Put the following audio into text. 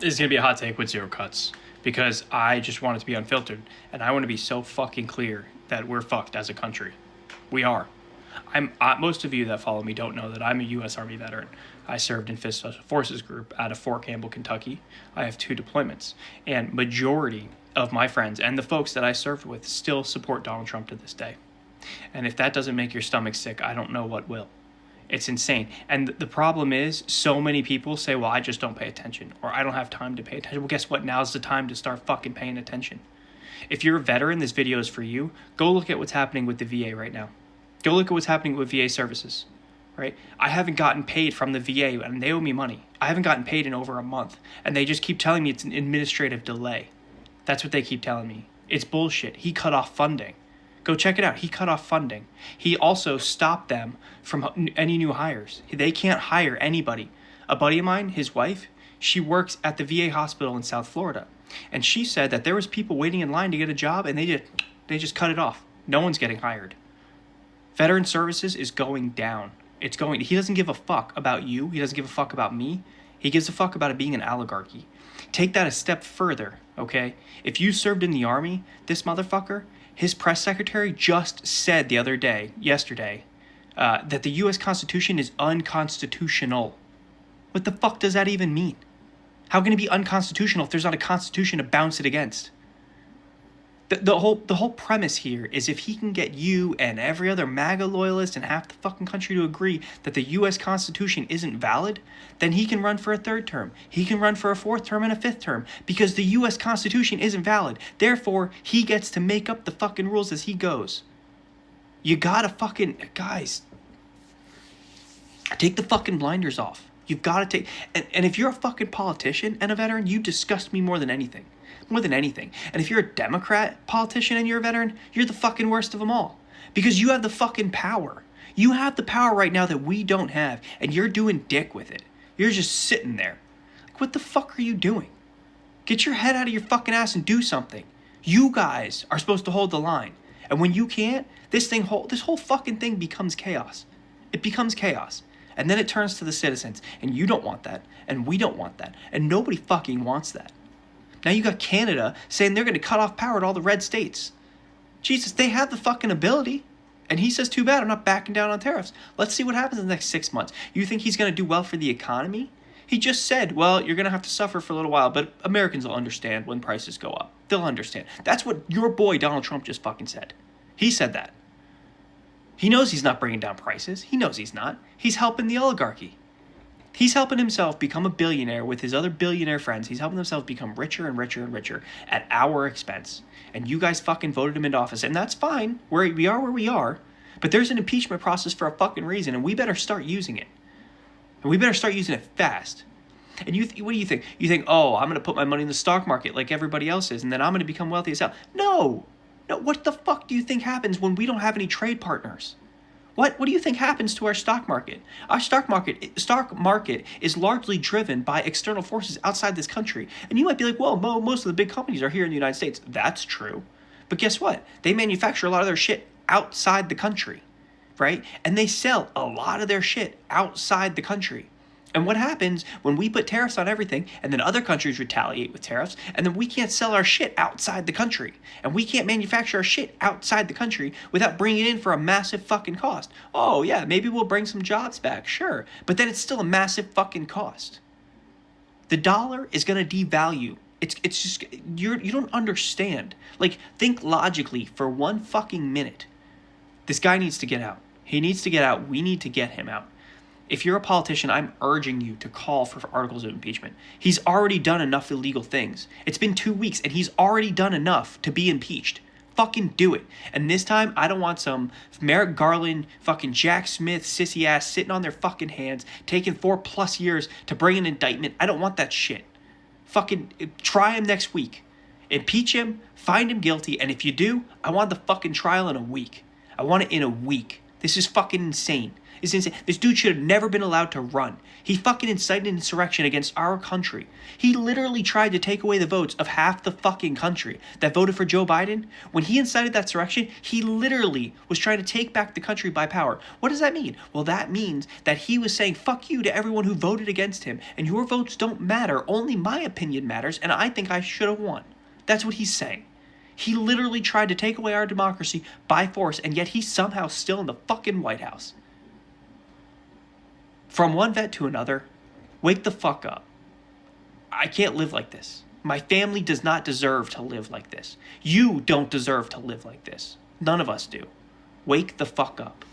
This is going to be a hot take with zero cuts because I just want it to be unfiltered. And I want to be so fucking clear that we're fucked as a country. We are. Most of you that follow me don't know that I'm a U.S. Army veteran. I served in 5th Special Forces Group out of Fort Campbell, Kentucky. I have 2 deployments. And majority of my friends and the folks that I served with still support Donald Trump to this day. And if that doesn't make your stomach sick, I don't know what will. It's insane. And the problem is, so many people say, well, I just don't pay attention, or I don't have time to pay attention. Well, guess what? Now's the time to start fucking paying attention. If you're a veteran, this video is for you. Go look at what's happening with the VA right now. Go look at what's happening with VA services, right? I haven't gotten paid from the VA, and they owe me money. I haven't gotten paid in over a month, and they just keep telling me it's an administrative delay. That's what they keep telling me. It's bullshit. He cut off funding. Go check it out. He cut off funding. He also stopped them from any new hires. They can't hire anybody. A buddy of mine, his wife, she works at the VA hospital in South Florida. And she said that there was people waiting in line to get a job, and they just cut it off. No one's getting hired. Veteran services is going down. He doesn't give a fuck about you. He doesn't give a fuck about me. He gives a fuck about it being an oligarchy. Take that a step further, okay? If you served in the Army, this motherfucker, his press secretary just said yesterday, that the U.S. Constitution is unconstitutional. What the fuck does that even mean? How can it be unconstitutional if there's not a constitution to bounce it against? The whole premise here is if he can get you and every other MAGA loyalist and half the fucking country to agree that the U.S. Constitution isn't valid, then he can run for a 3rd term. He can run for a 4th term and a 5th term because the U.S. Constitution isn't valid. Therefore, he gets to make up the fucking rules as he goes. You gotta fucking... Guys, take the fucking blinders off. You've got to take... And if you're a fucking politician and a veteran, you disgust me more than anything. More than anything. And if you're a Democrat politician and you're a veteran, you're the fucking worst of them all. Because you have the fucking power. You have the power right now that we don't have, and you're doing dick with it. You're just sitting there. Like, what the fuck are you doing? Get your head out of your fucking ass and do something. You guys are supposed to hold the line. And when you can't, this whole fucking thing becomes chaos. It becomes chaos. And then it turns to the citizens. And you don't want that. And we don't want that. And nobody fucking wants that. Now you got Canada saying they're going to cut off power to all the red states. Jesus, they have the fucking ability. And he says, too bad, I'm not backing down on tariffs. Let's see what happens in the next 6 months. You think he's going to do well for the economy? He just said, well, you're going to have to suffer for a little while, but Americans will understand when prices go up. They'll understand. That's what your boy Donald Trump just fucking said. He said that. He knows he's not bringing down prices. He knows he's not. He's helping the oligarchy. He's helping himself become a billionaire with his other billionaire friends. He's helping himself become richer and richer and richer at our expense. And you guys fucking voted him into office. And that's fine. We are where we are. But there's an impeachment process for a fucking reason. And we better start using it. And we better start using it fast. And what do you think? You think, oh, I'm going to put my money in the stock market like everybody else is. And then I'm going to become wealthy as hell. No. No, what the fuck do you think happens when we don't have any trade partners? What do you think happens to our stock market? Our stock market is largely driven by external forces outside this country. And you might be like, well, most of the big companies are here in the United States. That's true. But guess what? They manufacture a lot of their shit outside the country, right? And they sell a lot of their shit outside the country. And what happens when we put tariffs on everything and then other countries retaliate with tariffs and then we can't sell our shit outside the country and we can't manufacture our shit outside the country without bringing it in for a massive fucking cost? Oh yeah, maybe we'll bring some jobs back, sure. But then it's still a massive fucking cost. The dollar is going to devalue. It's just, you don't understand. Like, think logically for one fucking minute. This guy needs to get out. He needs to get out. We need to get him out. If you're a politician, I'm urging you to call for articles of impeachment. He's already done enough illegal things. It's been 2 weeks, and he's already done enough to be impeached. Fucking do it. And this time, I don't want some Merrick Garland, fucking Jack Smith, sissy ass sitting on their fucking hands, taking 4+ years to bring an indictment. I don't want that shit. Fucking try him next week. Impeach him, find him guilty, and if you do, I want the fucking trial in a week. I want it in a week. This is fucking insane. It's insane. This dude should have never been allowed to run. He fucking incited an insurrection against our country. He literally tried to take away the votes of half the fucking country that voted for Joe Biden. When he incited that insurrection, he literally was trying to take back the country by power. What does that mean? Well, that means that he was saying fuck you to everyone who voted against him, and your votes don't matter. Only my opinion matters, and I think I should have won. That's what he's saying. He literally tried to take away our democracy by force, and yet he's somehow still in the fucking White House. From one vet to another, wake the fuck up. I can't live like this. My family does not deserve to live like this. You don't deserve to live like this. None of us do. Wake the fuck up.